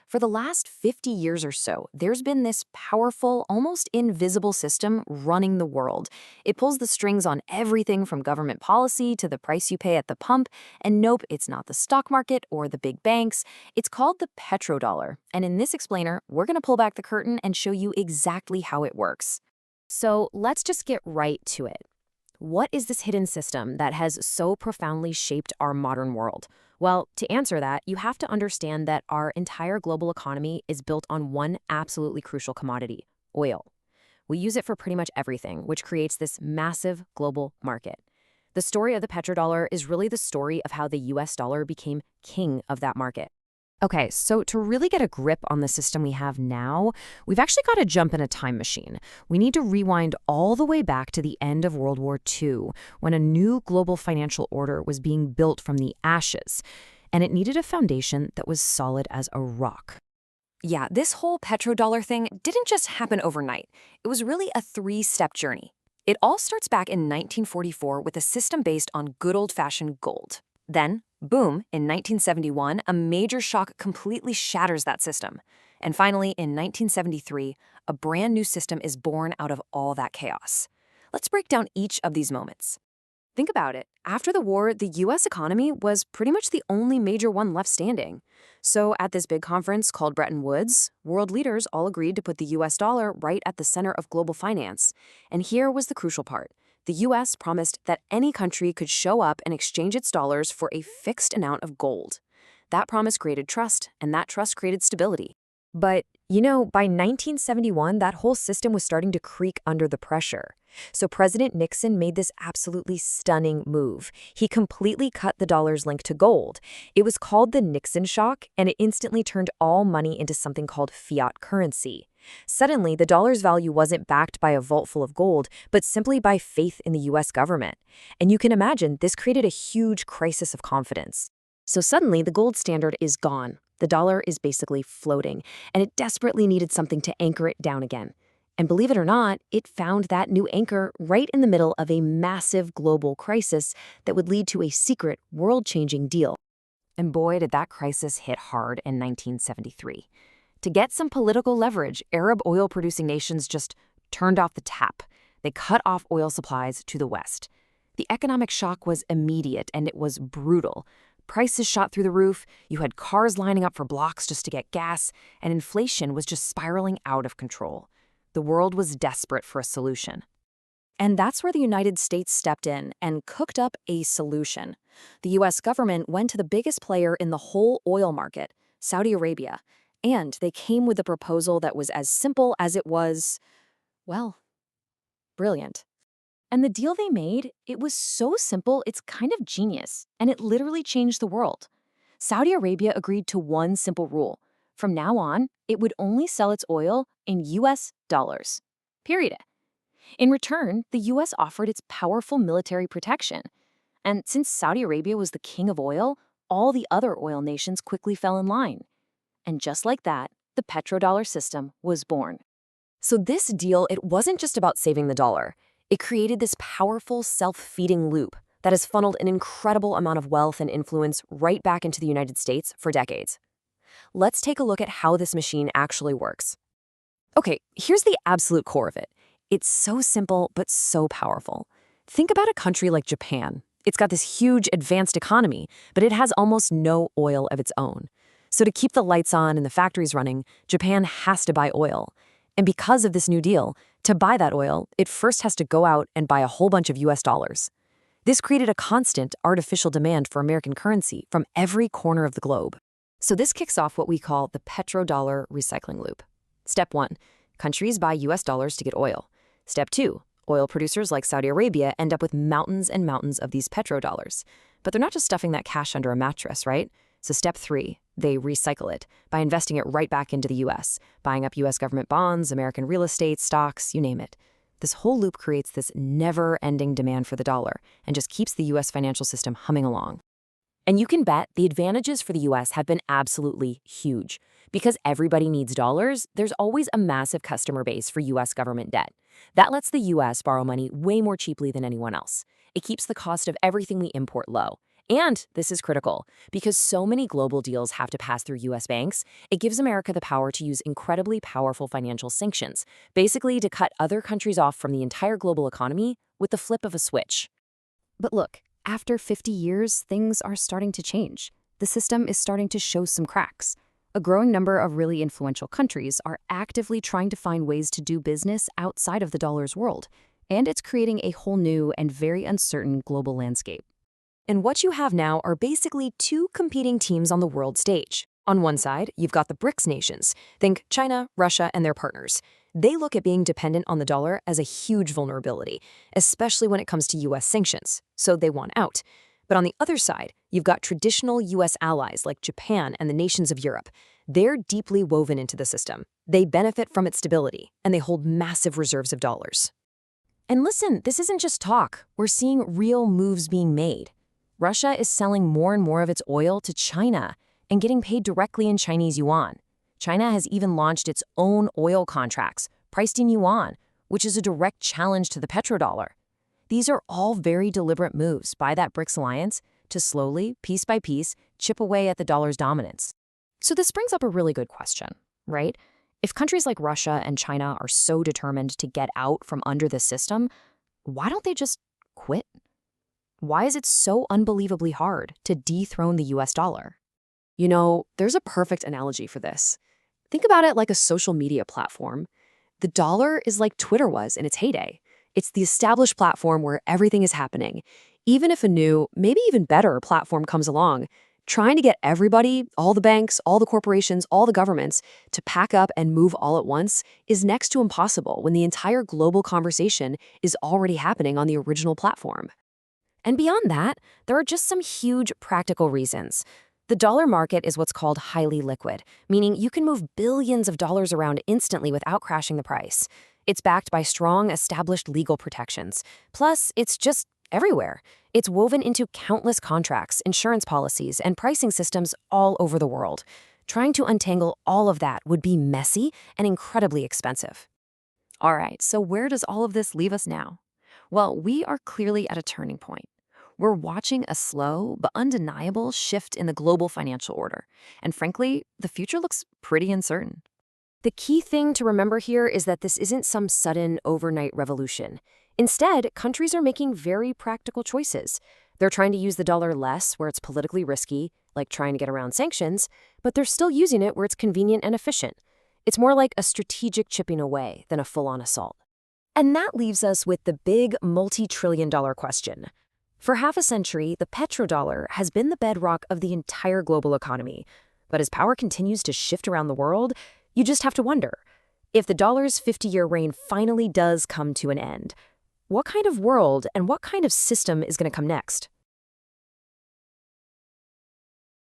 For the last 50 years or so, there's been this powerful, almost invisible system running the world. It pulls the strings on everything from government policy to the price you pay at the pump. And nope, it's not the stock market or the big banks. It's called the petrodollar. And in this explainer, we're going to pull back the curtain and show you exactly how it works. So let's just get right to it. What is this hidden system that has so profoundly shaped our modern world? Well, to answer that, you have to understand that our entire global economy is built on one absolutely crucial commodity: oil. We use it for pretty much everything, which creates this massive global market. The story of the petrodollar is really the story of how the US dollar became king of that market. Okay, so to really get a grip on the system we have now, we've actually got to jump in a time machine. We need to rewind all the way back to the end of World War II, when a new global financial order was being built from the ashes, and it needed a foundation that was solid as a rock. Yeah, this whole petrodollar thing didn't just happen overnight. It was really a three-step journey. It all starts back in 1944 with a system based on good old-fashioned gold. Then, boom, in 1971, a major shock completely shatters that system. And finally, in 1973, a brand new system is born out of all that chaos. Let's break down each of these moments. Think about it. After the war, the US economy was pretty much the only major one left standing. So at this big conference called Bretton Woods, world leaders all agreed to put the US dollar right at the center of global finance. And here was the crucial part. The US promised that any country could show up and exchange its dollars for a fixed amount of gold. That promise created trust, and that trust created stability. But, by 1971, that whole system was starting to creak under the pressure. So President Nixon made this absolutely stunning move. He completely cut the dollar's link to gold. It was called the Nixon shock, and it instantly turned all money into something called fiat currency. Suddenly, the dollar's value wasn't backed by a vault full of gold, but simply by faith in the US government. And you can imagine this created a huge crisis of confidence. So suddenly, the gold standard is gone. The dollar is basically floating, and it desperately needed something to anchor it down again. And believe it or not, it found that new anchor right in the middle of a massive global crisis that would lead to a secret, world-changing deal. And boy, did that crisis hit hard in 1973. To get some political leverage, Arab oil-producing nations just turned off the tap. They cut off oil supplies to the West. The economic shock was immediate, and it was brutal. Prices shot through the roof, you had cars lining up for blocks just to get gas, and inflation was just spiraling out of control. The world was desperate for a solution. And that's where the United States stepped in and cooked up a solution. The US government went to the biggest player in the whole oil market, Saudi Arabia, and they came with a proposal that was as simple as it was, well, brilliant. And the deal they made, it was so simple, it's kind of genius, and it literally changed the world. Saudi Arabia agreed to one simple rule. From now on, it would only sell its oil in US dollars. Period. In return, the US offered its powerful military protection. And since Saudi Arabia was the king of oil, all the other oil nations quickly fell in line. And just like that, the petrodollar system was born. So this deal, it wasn't just about saving the dollar. It created this powerful self-feeding loop that has funneled an incredible amount of wealth and influence right back into the United States for decades. Let's take a look at how this machine actually works. Okay, here's the absolute core of it. It's so simple, but so powerful. Think about a country like Japan. It's got this huge advanced economy, but it has almost no oil of its own. So to keep the lights on and the factories running, Japan has to buy oil. And because of this new deal, to buy that oil, it first has to go out and buy a whole bunch of US dollars. This created a constant artificial demand for American currency from every corner of the globe. So this kicks off what we call the petrodollar recycling loop. Step 1, countries buy US dollars to get oil. Step 2, oil producers like Saudi Arabia end up with mountains and mountains of these petrodollars. But they're not just stuffing that cash under a mattress, right? So step 3, they recycle it by investing it right back into the US, buying up US government bonds, American real estate, stocks, you name it. This whole loop creates this never-ending demand for the dollar and just keeps the US financial system humming along. And you can bet the advantages for the US have been absolutely huge. Because everybody needs dollars, there's always a massive customer base for US government debt. That lets the US borrow money way more cheaply than anyone else. It keeps the cost of everything we import low. And this is critical because so many global deals have to pass through U.S. banks. It gives America the power to use incredibly powerful financial sanctions, basically to cut other countries off from the entire global economy with the flip of a switch. But look, after 50 years, things are starting to change. The system is starting to show some cracks. A growing number of really influential countries are actively trying to find ways to do business outside of the dollar's world, and it's creating a whole new and very uncertain global landscape. And what you have now are basically two competing teams on the world stage. On one side, you've got the BRICS nations. Think China, Russia, and their partners. They look at being dependent on the dollar as a huge vulnerability, especially when it comes to U.S. sanctions, so they want out. But on the other side, you've got traditional U.S. allies like Japan and the nations of Europe. They're deeply woven into the system. They benefit from its stability, and they hold massive reserves of dollars. And listen, this isn't just talk. We're seeing real moves being made. Russia is selling more and more of its oil to China and getting paid directly in Chinese yuan. China has even launched its own oil contracts, priced in yuan, which is a direct challenge to the petrodollar. These are all very deliberate moves by that BRICS alliance to slowly, piece by piece, chip away at the dollar's dominance. So this brings up a really good question, right? If countries like Russia and China are so determined to get out from under this system, why don't they just quit? Why is it so unbelievably hard to dethrone the US dollar? You know, there's a perfect analogy for this. Think about it like a social media platform. The dollar is like Twitter was in its heyday. It's the established platform where everything is happening. Even if a new, maybe even better platform comes along, trying to get everybody, all the banks, all the corporations, all the governments, to pack up and move all at once is next to impossible when the entire global conversation is already happening on the original platform. And beyond that, there are just some huge practical reasons. The dollar market is what's called highly liquid, meaning you can move billions of dollars around instantly without crashing the price. It's backed by strong, established legal protections. Plus, it's just everywhere. It's woven into countless contracts, insurance policies, and pricing systems all over the world. Trying to untangle all of that would be messy and incredibly expensive. All right, so where does all of this leave us now? Well, we are clearly at a turning point. We're watching a slow but undeniable shift in the global financial order. And frankly, the future looks pretty uncertain. The key thing to remember here is that this isn't some sudden overnight revolution. Instead, countries are making very practical choices. They're trying to use the dollar less where it's politically risky, like trying to get around sanctions, but they're still using it where it's convenient and efficient. It's more like a strategic chipping away than a full-on assault. And that leaves us with the big multi-trillion-dollar question. For half a century, the petrodollar has been the bedrock of the entire global economy. But as power continues to shift around the world, you just have to wonder, if the dollar's 50-year reign finally does come to an end, what kind of world and what kind of system is going to come next?